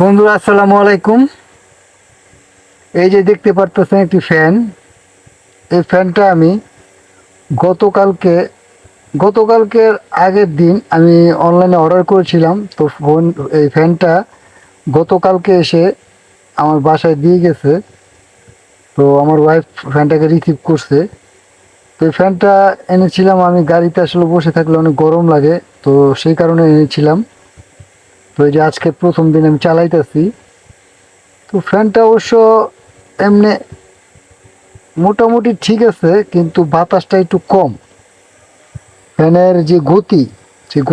বন্ধুরা আসসালামু আলাইকুম। এই যে দেখতে পারতেছেন একটি ফ্যান। এই ফ্যানটা আমি গতকালকে গতকালকের আগের দিন আমি অনলাইনে অর্ডার করেছিলাম। তো এই ফ্যানটা গতকালকে এসে আমার বাসায় দিয়ে গেছে। তো আমার ওয়াইফ ফ্যানটাকে রিসিভ করছে। তো এই ফ্যানটা এনেছিলাম আমি, গাড়িতে আসলে বসে থাকলে অনেক গরম লাগে, তো সেই কারণে এনেছিলাম। তো এই যে আজকে প্রথম দিন আমি চালাইতেছি। তো ফ্যানটা অবশ্য এমনি মোটামুটি ঠিক আছে, কিন্তু বাতাসটা একটু কম। ফ্যানের যে গতি, সেই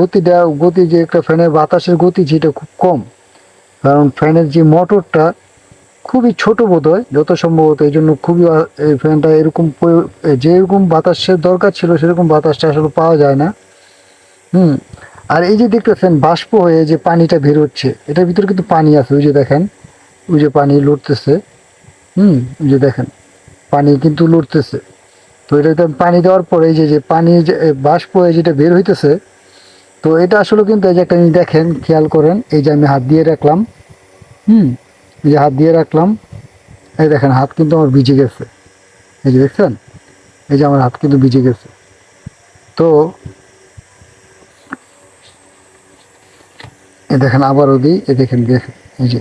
গতি যে একটা ফ্যানের বাতাসের গতি যেটা খুব কম। কারণ ফ্যানের যে মোটরটা খুবই ছোট বোধ হয় যত সম্ভবত, এই জন্য খুবই এই ফ্যানটা এরকম যেরকম বাতাসের দরকার ছিল সেরকম বাতাসটা আসলে পাওয়া যায় না। হুম। আর এই যে দেখতেছেন বাষ্প হয়ে যে পানিটা বের হচ্ছে, এটার ভিতরে কিন্তু পানি আছে। ওই যে দেখেন, ওই যে পানি লড়তেছে। ওই যে দেখেন, পানি কিন্তু লড়তেছে। তো এটাতে পানি দেওয়ার পরে এই যে যে পানি যে বাষ্প হয়ে যেটা বের হইতেছে, তো এটা আসলে কিন্তু এই যে একটা জিনিস দেখেন, খেয়াল করেন, এই যে আমি হাত দিয়ে রাখলাম। হুম। এই যে হাত দিয়ে রাখলাম, এই দেখেন হাত কিন্তু আমার ভিজে গেছে। এই যে দেখছেন, এই যে আমার হাত কিন্তু ভিজে গেছে। তো এই দেখেন আবারও দিই, এই দেখেন দেখেন, এই যে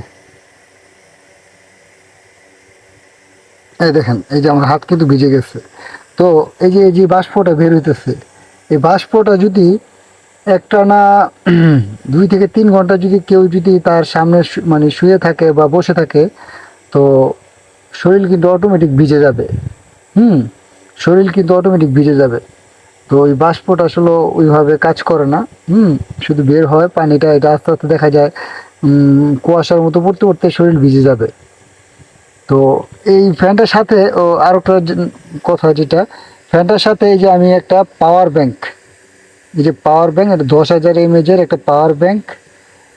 এই দেখেন, এই যে আমার হাত কিন্তু ভিজে গেছে। তো এই যে বাষ্পটা বের হইতেছে, এই বাষ্পটা যদি একটানা 2 থেকে 3 ঘন্টা যদি কেউ যদি তার সামনে মানে শুয়ে থাকে বা বসে থাকে, তো শরীর কিন্তু অটোমেটিক ভিজে যাবে। হুম। শরীর কিন্তু অটোমেটিক ভিজে যাবে। তো ওই বাষ্পটা আসলে ওইভাবে কাজ করে না। শুধু বের হয় পানিটা, এটা আস্তে আস্তে দেখা যায় কুয়াশার মতো পড়তে পড়তে শরীর ভিজে যাবে। তো এই ফ্যানটার সাথে আর একটা কথা, যেটা ফ্যানটার সাথে এই যে আমি একটা পাওয়ার ব্যাংক, এই যে পাওয়ার ব্যাংক, এটা 10,000 mAh একটা পাওয়ার ব্যাংক।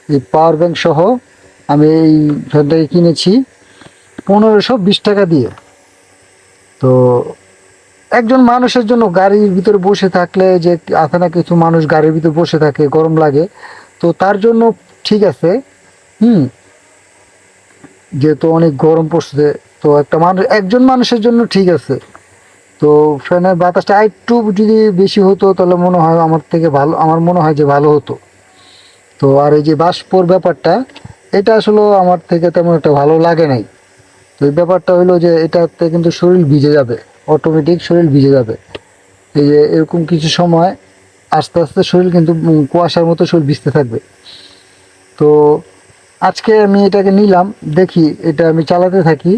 এই পাওয়ার ব্যাংক সহ আমি এই ফ্যানটাকে কিনেছি 1520 টাকা দিয়ে। তো একজন মানুষের জন্য গাড়ির ভিতরে বসে থাকলে, যে আছে না কিছু মানুষ গাড়ির ভিতরে বসে থাকে গরম লাগে, তো তার জন্য ঠিক আছে। হুম। যেহেতু অনেক গরম পড়ছে, তো একটা মানুষ, একজন মানুষের জন্য ঠিক আছে। তো ফ্যানের বাতাসটা একটু যদি বেশি হতো তাহলে মনে হয় আমার থেকে ভালো, আমার মনে হয় যে ভালো হতো। তো আর এই যে বাষ্পর ব্যাপারটা, এটা আসলে আমার থেকে তেমন একটা ভালো লাগে নাই। তো এই ব্যাপারটা হলো যে এটাতে কিন্তু শরীর ভিজে যাবে, অটোমেটিক শরীর ভিজে যাবে। এই যে এরকম কিছু সময় আস্তে আস্তে শরীর কিন্তু কুয়াশার মতো শরীর ভিজতে থাকবে। তো আজকে আমি এটাকে নিলাম, দেখি এটা আমি চালাতে থাকি।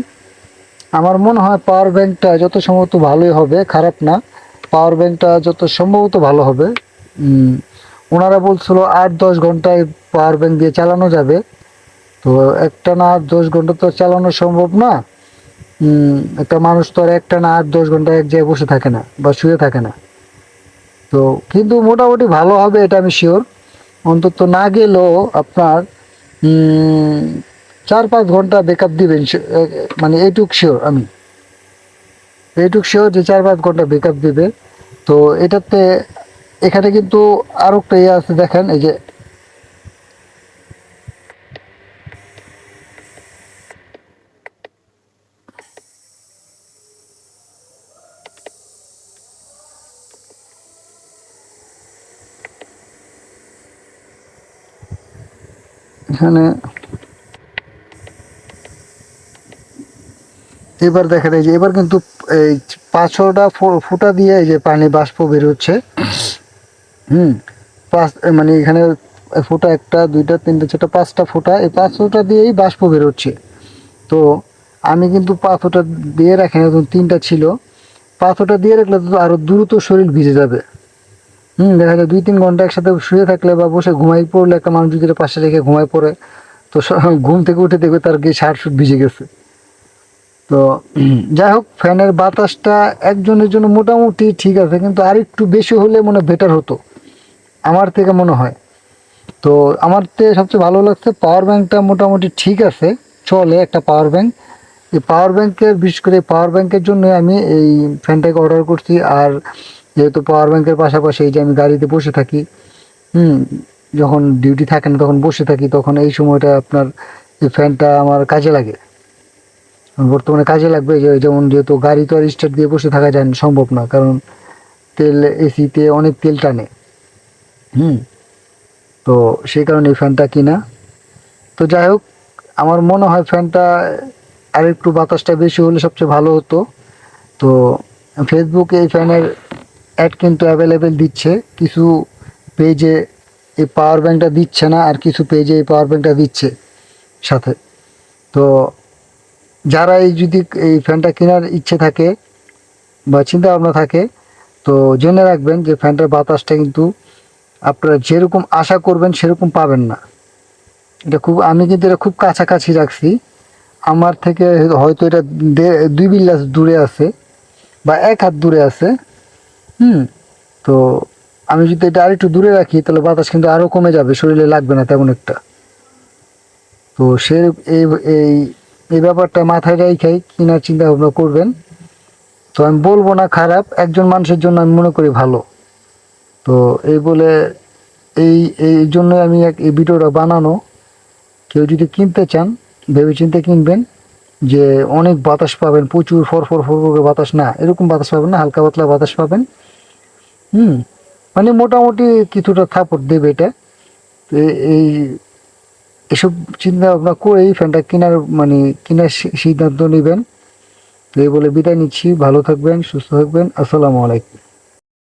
আমার মনে হয় পাওয়ার ব্যাংকটা যত সম্ভবত ভালোই হবে, খারাপ না। পাওয়ার ব্যাংকটা যত সম্ভবত ভালো হবে। উম, ওনারা বলছিল 8-10 ঘন্টায় পাওয়ার ব্যাংক দিয়ে চালানো যাবে। তো একটা না 8-10 ঘন্টা তো চালানো সম্ভব না। একটা মানুষ তো আর একটা না 8-10 ঘন্টা এক জায়গায় বসে থাকে না বা শুয়ে থাকে না। তো কিন্তু মোটামুটি ভালো হবে এটা আমি শিওর। অন্তত না গেলেও আপনার 4-5 ঘন্টা ব্যাকআপ দিবেন, মানে এইটুক শিওর আমি, এইটুক শিওর যে 4-5 ঘন্টা ব্যাকআপ দিবে। তো এটাতে, এখানে কিন্তু আরো একটা ইয়ে আছে, দেখেন এই যে এখানে, এবার দেখেন এই যে এবার কিন্তু এই 5-6টা ফুটা দিয়ে এই যে পানি বাষ্প বের হচ্ছে। হুম। মানে এখানে ফুটা 1, 2, 3, 4, 5টা ফুটা, এই 5 ফুটা দিয়েই বাষ্প বের হচ্ছে। তো আমি কিন্তু 5 ফুটা দিয়ে রাখি না, 3টা ছিল। 5 ফুটা দিয়ে রাখলে তো আরো দ্রুত শরীর ভিজে যাবে। দেখা যায় 2-3 ঘন্টা একসাথে শুয়ে থাকলে বা বসে ঘুমাই পড়লে, একটা মানুষ যদি এর পাশে রেখে ঘুমাই পড়ে, তো ঘুম থেকে উঠে দেখবে তার গিয়ে শার্ট শুট ভিজে গেছে। তো যাই হোক, ফ্যানের বাতাসটা একজনের জন্য মোটামুটি ঠিক আছে, কিন্তু আর একটু বেশি হলে মনে বেটার হতো আমার থেকে মনে হয়। তো আমার থেকে সবচেয়ে ভালো লাগছে পাওয়ার ব্যাংকটা, মোটামুটি ঠিক আছে, চলে একটা পাওয়ার ব্যাংক। এই পাওয়ার ব্যাংকের, বিশেষ করে পাওয়ার ব্যাংকের জন্য আমি এই ফ্যানটাকে অর্ডার করছি। আর যেহেতু পাওয়ার ব্যাংকের পাশাপাশি এই যে আমি গাড়িতে বসে থাকি, হুম, যখন ডিউটি থাকে না তখন বসে থাকি, তখন এই সময়টা আপনার এই ফ্যানটা আমার কাজে লাগে, বর্তমানে কাজে লাগবে। যেমন যেহেতু গাড়ি তো আর স্টার্ট দিয়ে বসে থাকা যায় না, সম্ভব না, কারণ তেল, এসিতে অনেক তেল টানে। হুম। তো সেই কারণে এই ফ্যানটা কিনা। তো যাই হোক, আমার মনে হয় ফ্যানটা আর একটু বাতাসটা বেশি হলে সবচেয়ে ভালো হতো। তো ফেসবুকে এই ফ্যানের অ্যাড কিন্তু অ্যাভেলেবেল দিচ্ছে, কিছু পেজে এই পাওয়ার ব্যাঙ্কটা দিচ্ছে না, আর কিছু পেজে এই পাওয়ার ব্যাঙ্কটা দিচ্ছে সাথে। তো যারা যদি এই ফ্যানটা কেনার ইচ্ছে থাকে বা চিন্তা ভাবনা থাকে, তো জেনে রাখবেন যে ফ্যানটার বাতাসটা কিন্তু আপনারা যেরকম আশা করবেন সেরকম পাবেন না। এটা খুব, আমি কিন্তু এটা খুব কাছাকাছি রাখছি, আমার থেকে হয়তো এটা 2 বিল্লাস দূরে আছে বা 1 হাত দূরে আছে। হুম। তো আমি যদি এটা আরেকটু দূরে রাখি তাহলে বাতাস কিন্তু আরও কমে যাবে, শরীরে লাগবে না তেমন একটা। তো সে এই এই এই ব্যাপারটা মাথায় রেখেই কেনার চিন্তা ভাবনা করবেন। তো আমি বলবো না খারাপ, একজন মানুষের জন্য আমি মনে করি ভালো। তো এই বলে এই এই জন্য আমি এই ভিডিওটা বানানো। কেউ যদি কিনতে চান ভেবেচিন্তে কিনবেন, যে অনেক বাতাস পাবেন, প্রচুর ফরফর ফরফর বাতাস না, এরকম বাতাস পাবেন না, হালকা পাতলা বাতাস পাবেন। হুম। মানে মোটামুটি কিছুটা সাপোর্ট দেবে এটা। তো এই এসব চিন্তা ভাবনা করেই ফ্যানটা কেনার মানে কেনার সিদ্ধান্ত নেবেন। তো এই বলে বিদায় নিচ্ছি, ভালো থাকবেন, সুস্থ থাকবেন, আসসালামু আলাইকুম।